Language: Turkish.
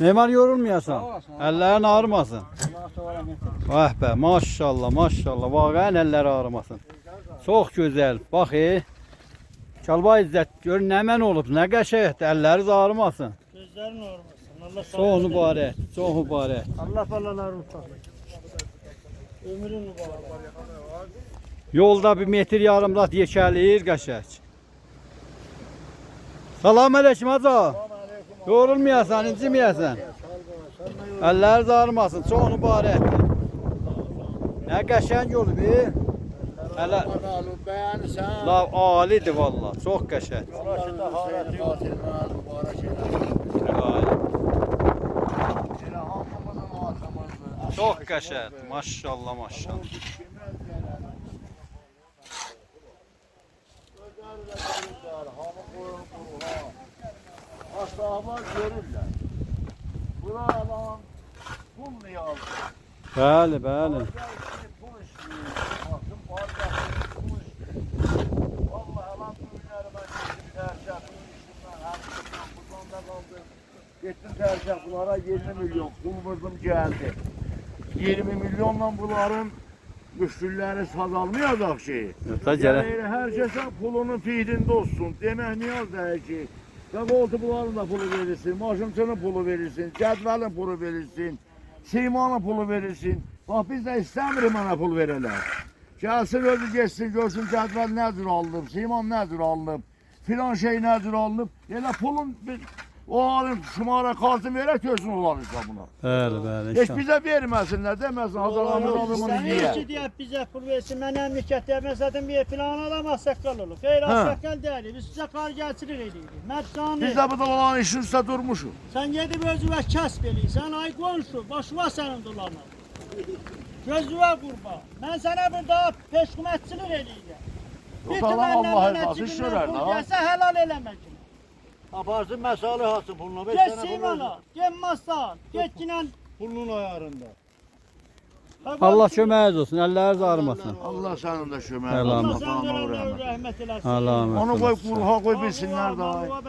Memar yorulmayasan. Ellerin ağrımasın. Allah sonra metin. Vah be, maşallah maşallah. Vaqəən əlləri ağrımasın. Çox gözəl. Bax Çalba İzzət, gör nə mən olub, nə qəşəngdir. Əlləriniz ağrımasın. Gözlerin ağrımasın. Allah Çox mübarək, çox mübarək. Allah balalarını saklasın. Ömrün mübarek. Yolda 1 metr yarımlat yekəliyir qəşəng. Salam əleykum hacı. Yorulmayasan, inciməyəsən. Əlləriniz ağrımasın, çox mübarəkdir. Nə qəşəng olub, Hələ la alidir valla, çox qəşəng. Çox qəşəng, maşallah maşallah. Ashablar görürler. Buna alan pul niye aldı? Bəli, bəli. Pul istiyor. Baktım bardak pul istiyor. Vallahi alan ürünleri ben gittim tercih. Buradan da kaldım. Gittim tercih bunlara 20 milyon. Pul vurdum geldi. 20 milyonla bunların güçlüleri sazalmayacak şeyi. Yani herkese pulunun fiilinde olsun. Demek niyaz değil ki. Kavoltu buların da pulu verirsin, maşınçının pulu verirsin, cədvəlin pulu verirsin, simanın pulu verirsin. Bak biz de istemirim bana pul verirler. Gelsin özü geçsin, görsün cədvəl nədir alınıb, siman nədir alınıb, filan şey nədir alınıb. Elə pulun o alın şumara kartı verək görsün olan işte buna. Bəli, bəli. Heç bizə verməsinlər, deməsin hazırlanır alımını Sen niye? hiç diye bize pul versin, ben emniyet yapma zaten bir filan adam sakkal olur. Hayır sakkal değil, biz size kar geçirir ediydik. Mertcanı. Biz de bu dolan işin üstə durmuşuq. Sen gidip özüve kes beli, sen ay konuşu, başıva senin dolanır. Gözüve kurban. Ben sana burada peşkumetçilik ediydim. Yok Allah Allah razı işler pul gelse helal elemek. Aparsın mesalı hasın pulunu. Geç Simona, gel masal, geç yine. Pulunun ayarında. Allah köməyiniz olsun, əlləriniz ağrımasın. Allah sənin də şömər. Helal Allah olsun. sen dönemde rahmet eylesin. Allah'a emanet Onu olun. koy kurha koy bilsinler daha. Allah